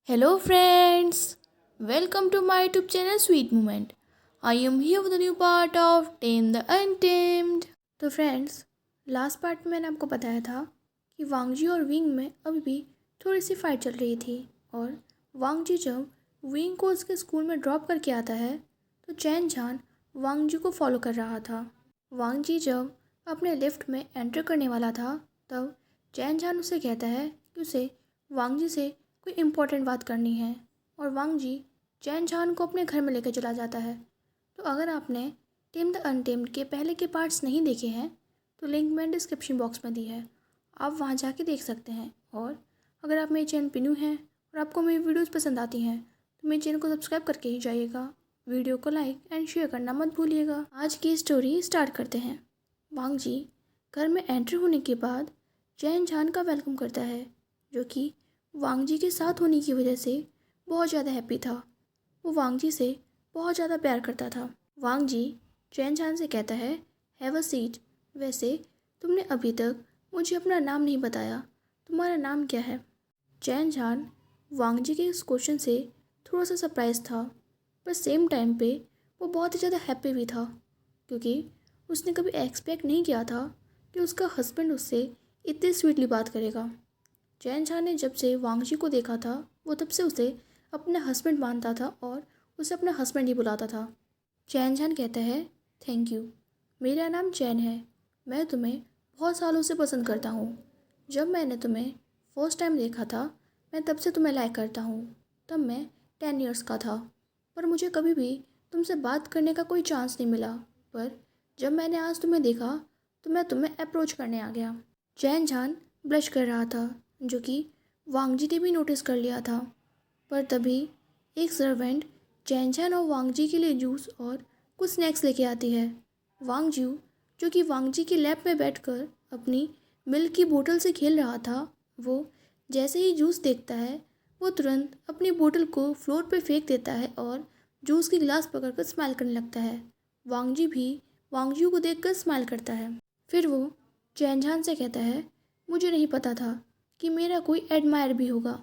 Hello friends, welcome to my YouTube channel Sweet Moment. I am here with a new part of Tame the Untamed. तो friends, last part में मैंने आपको बताया था कि वांगजी और विंग में अभी भी थोड़ी सी फाइट चल रही थी और वांगजी जब विंग को उसके स्कूल में ड्रॉप करके आता है तो चैन झान वांगजी को फॉलो कर रहा था। वांगजी जब अपने लिफ्ट में एंटर करने वाला था तब चैन झान उसे कहता है कि उसे वांगजी से कोई इम्पोर्टेंट बात करनी है और वांगजी चैन झान को अपने घर में लेकर चला जाता है। तो अगर आपने टेम द अनटेम्ड के पहले के पार्ट्स नहीं देखे हैं तो लिंक मैंने डिस्क्रिप्शन बॉक्स में दी है, आप वहां जाके देख सकते हैं। और अगर आप मेरे चैनल पे न्यू हैं और आपको मेरी वीडियोस पसंद आती हैं तो मेरे चैनल को सब्सक्राइब करके ही जाइएगा। वीडियो को लाइक एंड शेयर करना मत भूलिएगा। आज की स्टोरी स्टार्ट करते हैं। वांगजी घर में एंटर होने के बाद चैन झान का वेलकम करता है, जो कि वांगजी के साथ होने की वजह से बहुत ज़्यादा हैप्पी था। वो वांगजी से बहुत ज़्यादा प्यार करता था। वांगजी चैन झान से कहता है, हैव अ सीट। वैसे तुमने अभी तक मुझे अपना नाम नहीं बताया, तुम्हारा नाम क्या है? चैन झान वांगजी के इस क्वेश्चन से थोड़ा सा सरप्राइज था, पर सेम टाइम पे वो बहुत ही ज़्यादा हैप्पी भी था, क्योंकि उसने कभी एक्सपेक्ट नहीं किया था कि उसका हस्बैंड उससे इतनी स्वीटली बात करेगा। चैन झान ने जब से वांगजी को देखा था वो तब से उसे अपना हस्बैंड मानता था और उसे अपना हस्बैंड ही बुलाता था। चैन झान कहता है, थैंक यू, मेरा नाम चैन है, मैं तुम्हें बहुत सालों से पसंद करता हूँ। जब मैंने तुम्हें फर्स्ट टाइम देखा था मैं तब से तुम्हें लाइक करता हूँ। तब मैं 10 इयर्स का था, पर मुझे कभी भी तुमसे बात करने का कोई चांस नहीं मिला, पर जब मैंने आज तुम्हें देखा तो मैं तुम्हें अप्रोच करने आ गया। चैन झान ब्लश कर रहा था, जो कि वांगजी ने भी नोटिस कर लिया था। पर तभी एक सर्वेंट चैन झान और वांगजी के लिए जूस और कुछ स्नैक्स लेके आती है। वांगजू, जो कि वांगजी की लैप में बैठकर अपनी मिल्क की बोतल से खेल रहा था, वो जैसे ही जूस देखता है वो तुरंत अपनी बोतल को फ्लोर पे फेंक देता है और जूस की गिलास पकड़कर स्माइल करने लगता है। वांगजी भी वांगजू को देखकर स्माइल करता है। फिर वो चैन झान से कहता है, मुझे नहीं पता था कि मेरा कोई एडमायर भी होगा।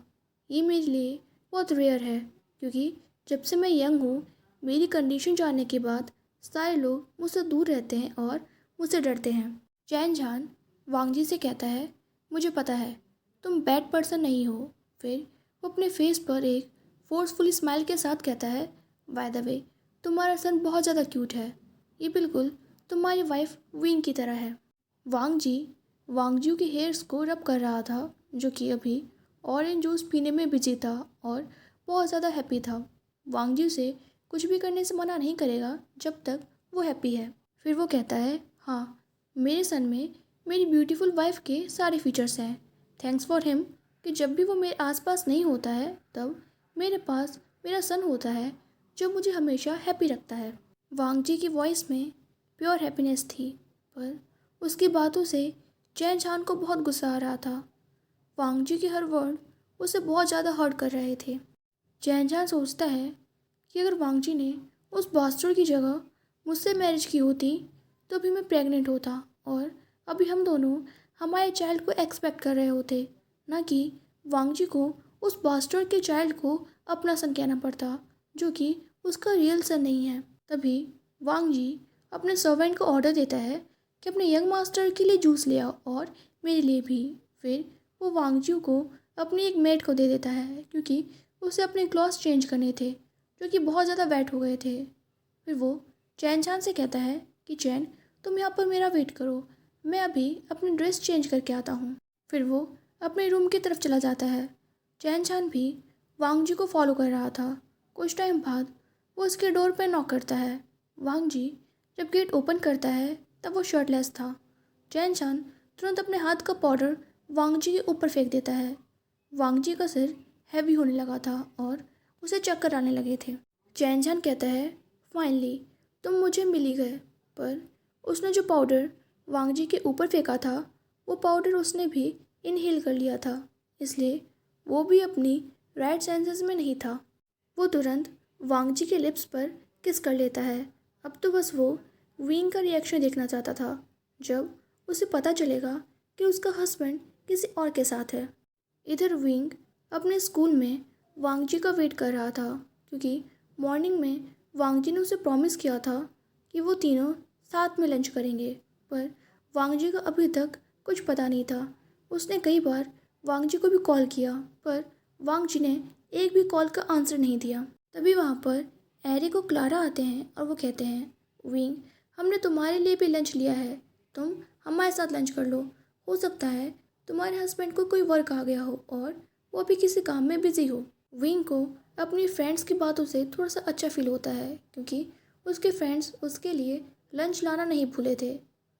ये मेरे लिए बहुत रेयर है, क्योंकि जब से मैं यंग हूँ मेरी कंडीशन जानने के बाद सारे लोग मुझसे दूर रहते हैं और मुझसे डरते हैं। चैन झान वांगजी से कहता है, मुझे पता है तुम बैड पर्सन नहीं हो। फिर वो अपने फेस पर एक फोर्सफुली स्माइल के साथ कहता है, बाय द वे तुम्हारा सन बहुत ज़्यादा क्यूट है, ये बिल्कुल तुम्हारी वाइफ विंग की तरह है। वांगजी वांगजू के हेयर्स को रब कर रहा था, जो कि अभी ऑरेंज जूस पीने में बिजी था और बहुत ज़्यादा हैप्पी था। वांगजू से कुछ भी करने से मना नहीं करेगा जब तक वो हैप्पी है। फिर वो कहता है, हाँ, मेरे सन में मेरी ब्यूटीफुल वाइफ के सारे फीचर्स हैं। थैंक्स फॉर हिम कि जब भी वो मेरे आसपास नहीं होता है तब मेरे पास मेरा सन होता है, जो मुझे हमेशा हैप्पी रखता है। वांगजी की वॉइस में प्योर हैप्पीनेस थी, पर उसकी बातों से चैन झान को बहुत गुस्सा आ रहा था। वांगजी के हर वर्ड उसे बहुत ज़्यादा हर्ट कर रहे थे। चैन झान सोचता है कि अगर वांगजी ने उस बास्टर की जगह मुझसे मैरिज की होती तो अभी मैं प्रेग्नेंट होता और अभी हम दोनों हमारे चाइल्ड को एक्सपेक्ट कर रहे होते, ना कि वांगजी को उस बास्टर के चाइल्ड को अपना सन कहना पड़ता, जो कि उसका रियल सन नहीं है। तभी वांगजी अपने सर्वेंट को ऑर्डर देता है कि अपने यंग मास्टर के लिए जूस ले आओ और मेरे लिए भी। फिर वो वांगजू को अपनी एक मेड को दे देता है, क्योंकि उसे अपने क्लॉथ्स चेंज करने थे, जो कि बहुत ज़्यादा वेट हो गए थे। फिर वो चैन झान से कहता है कि चैन, तुम यहाँ पर मेरा वेट करो, मैं अभी अपनी ड्रेस चेंज करके आता हूँ। फिर वो अपने रूम की तरफ चला जाता है। चैन झान भी वांगजी को फॉलो कर रहा था। कुछ टाइम बाद वो उसके डोर पर नॉक करता है। वांगजी जब गेट ओपन करता है तब वो शर्टलेस था। चैन झान तुरंत अपने हाथ का पाउडर वांगजी के ऊपर फेंक देता है। वांगजी का सिर हैवी होने लगा था और उसे चक्कर आने लगे थे। चैन झान कहता है, फाइनली तुम मुझे मिल ही गए। पर उसने जो पाउडर वांगजी के ऊपर फेंका था वो पाउडर उसने भी इनहेल कर लिया था, इसलिए वो भी अपनी राइट सेंसेस में नहीं था। वो तुरंत वांगजी के लिप्स पर किस कर लेता है। अब तो बस वो विंग का रिएक्शन देखना चाहता था जब उसे पता चलेगा कि उसका हस्बैंड किसी और के साथ है। इधर विंग अपने स्कूल में वांग जी का वेट कर रहा था, क्योंकि मॉर्निंग में वांग जी ने उसे प्रॉमिस किया था कि वो तीनों साथ में लंच करेंगे। पर वांग जी का अभी तक कुछ पता नहीं था। उसने कई बार वांग जी को भी कॉल किया, पर वांग जी ने एक भी कॉल का आंसर नहीं दिया। तभी वहाँ पर एरिक और क्लारा आते हैं और वो कहते हैं, विंग, हमने तुम्हारे लिए भी लंच लिया है, तुम हमारे साथ लंच कर लो। हो सकता है तुम्हारे हस्बैंड को कोई वर्क आ गया हो और वो अभी किसी काम में बिजी हो। विंग को अपनी फ्रेंड्स की बातों से थोड़ा सा अच्छा फील होता है, क्योंकि उसके फ्रेंड्स उसके लिए लंच लाना नहीं भूले थे।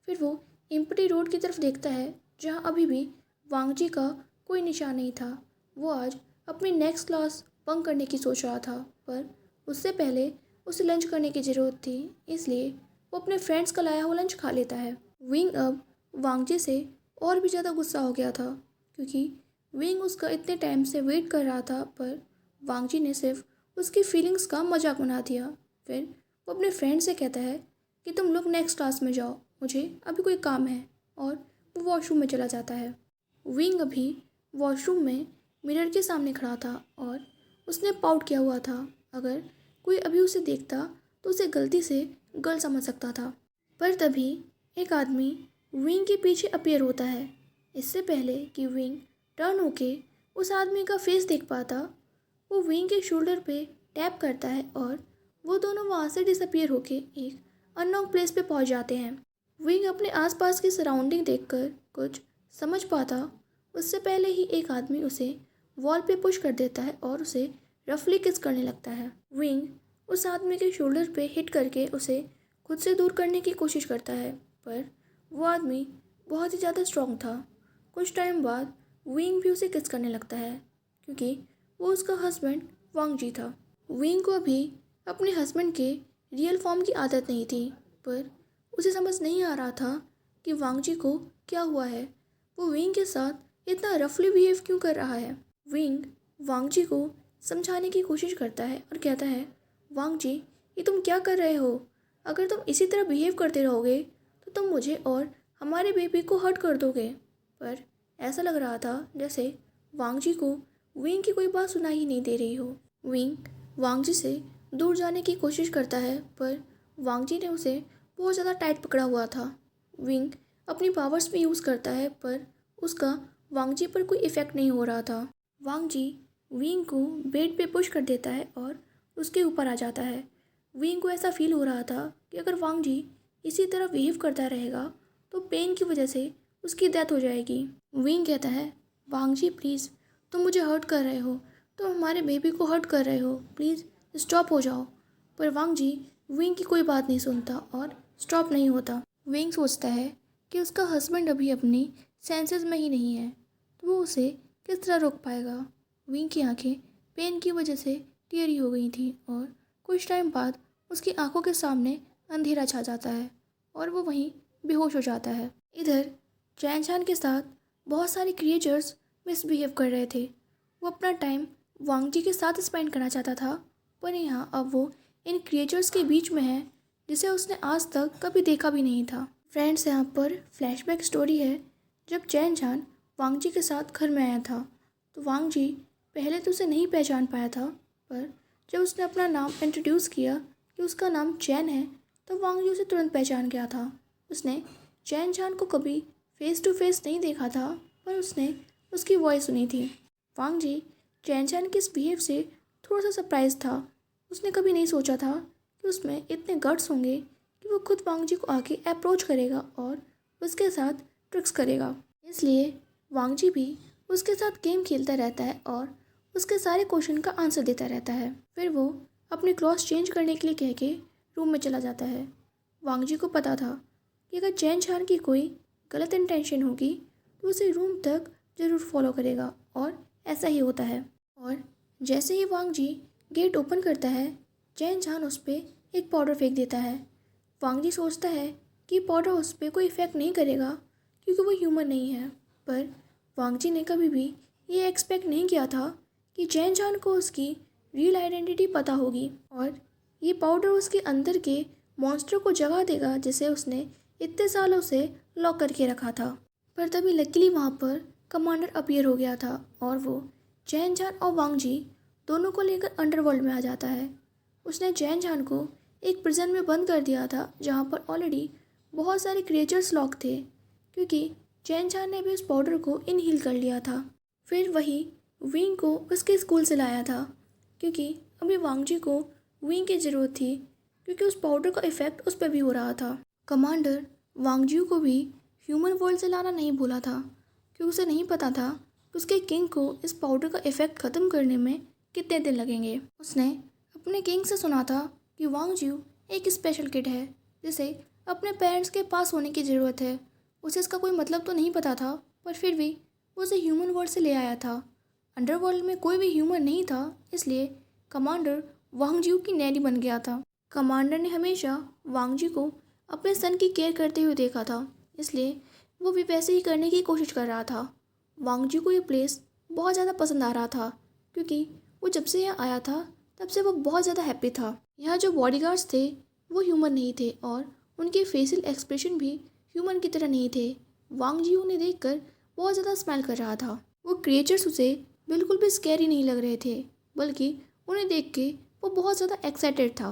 फिर वो एम्प्टी रोड की तरफ देखता है, जहाँ अभी भी वांग जी का कोई निशान नहीं था। वो आज अपनी नेक्स्ट क्लास बंक करने की सोच रहा था, पर उससे पहले उसे लंच करने की ज़रूरत थी, इसलिए वो अपने फ्रेंड्स का लाया हुआ लंच खा लेता है। विंग अब वांग जी से और भी ज़्यादा गुस्सा हो गया था, क्योंकि विंग उसका इतने टाइम से वेट कर रहा था, पर वांग जी ने सिर्फ उसकी फीलिंग्स का मजाक बना दिया। फिर वो अपने फ्रेंड से कहता है कि तुम लोग नेक्स्ट क्लास में जाओ, मुझे अभी कोई काम है, और वो वॉशरूम में चला जाता है। विंग अभी वॉशरूम में मिरर के सामने खड़ा था और उसने पाउट किया हुआ था। अगर कोई अभी उसे देखता तो उसे गलती से गर्ल समझ सकता था। पर तभी एक आदमी विंग के पीछे अपीयर होता है। इससे पहले कि विंग टर्न होके उस आदमी का फेस देख पाता, वो विंग के शोल्डर पे टैप करता है और वो दोनों वहाँ से डिसअपियर होके एक अननोन प्लेस पे पहुँच जाते हैं। विंग अपने आसपास की सराउंडिंग देखकर कुछ समझ पाता उससे पहले ही एक आदमी उसे वॉल पे पुश कर देता है और उसे रफली किस करने लगता है। विंग उस आदमी के शोल्डर पे हिट करके उसे खुद से दूर करने की कोशिश करता है, पर वो आदमी बहुत ही ज़्यादा स्ट्रांग था। कुछ टाइम बाद विंग भी उसे किस करने लगता है, क्योंकि वो उसका हस्बैंड वांग जी था। विंग को अभी अपने हस्बैंड के रियल फॉर्म की आदत नहीं थी, पर उसे समझ नहीं आ रहा था कि वांग जी को क्या हुआ है। वो विंग के साथ इतना रफली बिहेव क्यों कर रहा है। विंग वांग जी को समझाने की कोशिश करता है और कहता है, वांग जी, ये तुम क्या कर रहे हो? अगर तुम इसी तरह बिहेव करते रहोगे तो तुम मुझे और हमारे बेबी को हर्ट कर दोगे। पर ऐसा लग रहा था जैसे वांग जी को विंग की कोई बात सुनाई ही नहीं दे रही हो। विंग वांग जी से दूर जाने की कोशिश करता है, पर वांग जी ने उसे बहुत ज़्यादा टाइट पकड़ा हुआ था। विंग अपनी पावर्स भी यूज़ करता है, पर उसका वांग जी पर कोई इफ़ेक्ट नहीं हो रहा था। वांग जी विंग को बेड पे पुश कर देता है और उसके ऊपर आ जाता है। विंग को ऐसा फील हो रहा था कि अगर वांग जी इसी तरह बिहेव करता रहेगा तो पेन की वजह से उसकी डेथ हो जाएगी। विंग कहता है, वांग जी प्लीज़, तुम मुझे हर्ट कर रहे हो, तुम हमारे बेबी को हर्ट कर रहे हो, प्लीज़ स्टॉप हो जाओ। पर वांग जी विंग की कोई बात नहीं सुनता और स्टॉप नहीं होता। विंग सोचता है कि उसका हस्बैंड अभी अपनी सेंसेस में ही नहीं है, तो वो उसे किस तरह रोक पाएगा। विंग की आंखें पेन की वजह से टेढ़ी हो गई थी और कुछ टाइम बाद उसकी आंखों के सामने अंधेरा छा जाता है और वो वहीं बेहोश हो जाता है। इधर चैन चान के साथ बहुत सारे क्रिएचर्स मिसबिहेव कर रहे थे। वो अपना टाइम वांग जी के साथ स्पेंड करना चाहता था, पर यहाँ अब वो इन क्रिएचर्स के बीच में है जिसे उसने आज तक कभी देखा भी नहीं था। फ्रेंड्स, यहाँ पर फ्लैशबैक स्टोरी है। जब चैन चान वांग जी के साथ घर में आया था तो वांग जी पहले तो उसे नहीं पहचान पाया था, पर जब उसने अपना नाम इंट्रोड्यूस किया कि उसका नाम चैन है तो वांग जी उसे तुरंत पहचान गया था। उसने चैन चान को कभी फेस टू फेस नहीं देखा था, पर उसने उसकी वॉइस सुनी थी। वांग जी चैन चान के इस बिहेव से थोड़ा सा सरप्राइज था। उसने कभी नहीं सोचा था कि उसमें इतने गट्स होंगे कि वो खुद वांग जी को आके अप्रोच करेगा और उसके साथ ट्रिक्स करेगा। इसलिए वांग जी भी उसके साथ गेम खेलता रहता है और उसके सारे क्वेश्चन का आंसर देता रहता है। फिर वो अपने क्लॉथ्स चेंज करने के लिए कह के रूम में चला जाता है। वांग जी को पता था कि अगर चैन चान की कोई गलत इंटेंशन होगी तो उसे रूम तक ज़रूर फॉलो करेगा, और ऐसा ही होता है। और जैसे ही वांग जी गेट ओपन करता है, चैन चान उस पर एक पाउडर फेंक देता है। वांग जी सोचता है कि पाउडर उस पर कोई इफ़ेक्ट नहीं करेगा क्योंकि वो ह्यूमन नहीं है, पर वांग जी ने कभी भी ये एक्सपेक्ट नहीं किया था कि चैन चान को उसकी रियल आइडेंटिटी पता होगी और ये पाउडर उसके अंदर के मॉन्स्टर को जगा देगा जिसे उसने इतने सालों से लॉक करके रखा था। पर तभी लकीली वहाँ पर कमांडर अपीयर हो गया था और वो चैन चान और वांग जी दोनों को लेकर अंडरवर्ल्ड में आ जाता है। उसने चैन चान को एक प्रिजन में बंद कर दिया था जहाँ पर ऑलरेडी बहुत सारे क्रिएचर्स लॉक थे, क्योंकि चैन चान ने भी उस पाउडर को इनहील कर लिया था। फिर वही विंग को उसके स्कूल से लाया था, क्योंकि अभी वांगजी को विंग की ज़रूरत थी, क्योंकि उस पाउडर का इफ़ेक्ट उस पर भी हो रहा था। कमांडर वांगजी को भी ह्यूमन वर्ल्ड से लाना नहीं भूला था, क्योंकि उसे नहीं पता था कि उसके किंग को इस पाउडर का इफ़ेक्ट ख़त्म करने में कितने दिन लगेंगे। उसने अपने किंग से सुना था कि वांगजी एक स्पेशल किड है जिसे अपने पेरेंट्स के पास होने की ज़रूरत है। उसे इसका कोई मतलब तो नहीं पता था, पर फिर भी वो उसे ह्यूमन वर्ल्ड से ले आया था। अंडरवर्ल्ड में कोई भी ह्यूमन नहीं था, इसलिए कमांडर वांगजी की नैनी बन गया था। कमांडर ने हमेशा वांगजी को अपने सन की केयर करते हुए देखा था, इसलिए वो भी वैसे ही करने की कोशिश कर रहा था। वांगजी को ये प्लेस बहुत ज़्यादा पसंद आ रहा था, क्योंकि वो जब से यहाँ आया था तब से वो बहुत ज़्यादा हैप्पी था। यहाँ जो बॉडीगार्ड्स थे वो ह्यूमन नहीं थे और उनके फेशियल एक्सप्रेशन भी ह्यूमन की तरह नहीं थे। वांगजी उन्हें देखकर बहुत ज़्यादा स्माइल कर रहा था। वो क्रिएचर्स उसे बिल्कुल भी स्कैरी नहीं लग रहे थे, बल्कि उन्हें देख के वो बहुत ज़्यादा एक्साइटेड था।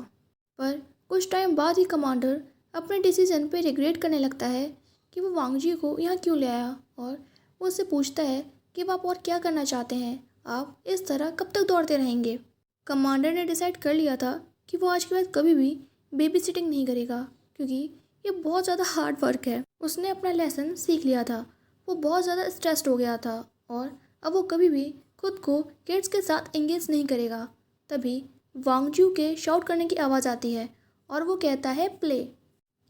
पर कुछ टाइम बाद ही कमांडर अपने डिसीजन पे रिग्रेट करने लगता है कि वो वांगजी को यहाँ क्यों ले आया, और वो उससे पूछता है कि आप और क्या करना चाहते हैं, आप इस तरह कब तक दौड़ते रहेंगे। कमांडर ने डिसाइड कर लिया था कि वो आज के बाद कभी भी बेबी सिटिंग नहीं करेगा, क्योंकि ये बहुत ज़्यादा हार्ड वर्क है। उसने अपना लेसन सीख लिया था, वो बहुत ज़्यादा स्ट्रेस्ड हो गया था और अब वो कभी भी खुद को किड्स के साथ एंगेज नहीं करेगा। तभी वांगजू के शाउट करने की आवाज़ आती है और वो कहता है प्ले।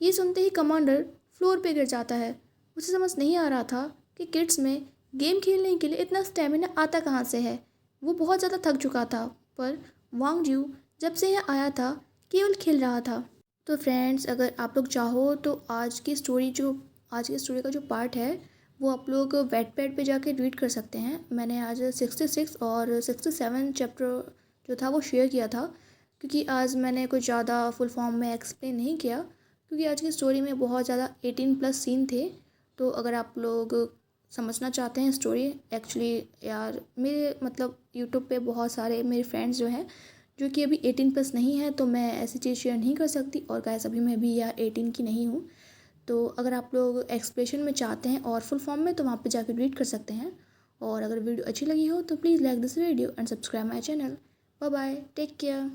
ये सुनते ही कमांडर फ्लोर पे गिर जाता है। उसे समझ नहीं आ रहा था कि किड्स में गेम खेलने के लिए इतना स्टेमिना आता कहाँ से है। वो बहुत ज़्यादा थक चुका था, पर वांगजू जब से यहाँ आया था केवल खेल रहा था। तो फ्रेंड्स, अगर आप लोग चाहो तो आज की स्टोरी का जो पार्ट है वो आप लोग वेटपैड पे जाके रीड कर सकते हैं। मैंने आज 66 और 67 चैप्टर जो था वो शेयर किया था, क्योंकि आज मैंने कुछ ज़्यादा फुल फॉर्म में एक्सप्लेन नहीं किया, क्योंकि आज की स्टोरी में बहुत ज़्यादा 18+ सीन थे। तो अगर आप लोग समझना चाहते हैं स्टोरी, एक्चुअली यार मेरे मतलब यूट्यूब पे बहुत सारे मेरे फ्रेंड्स जो हैं जो कि अभी 18+ नहीं है, तो मैं ऐसी चीज़ शेयर नहीं कर सकती। और गाइस अभी मैं भी यार 18 की नहीं हूँ। तो अगर आप लोग एक्सप्लेनेशन में चाहते हैं और फुल फॉर्म में, तो वहाँ पे जाकर रीड कर सकते हैं। और अगर वीडियो अच्छी लगी हो तो please like this video and subscribe my channel. Bye bye, take care.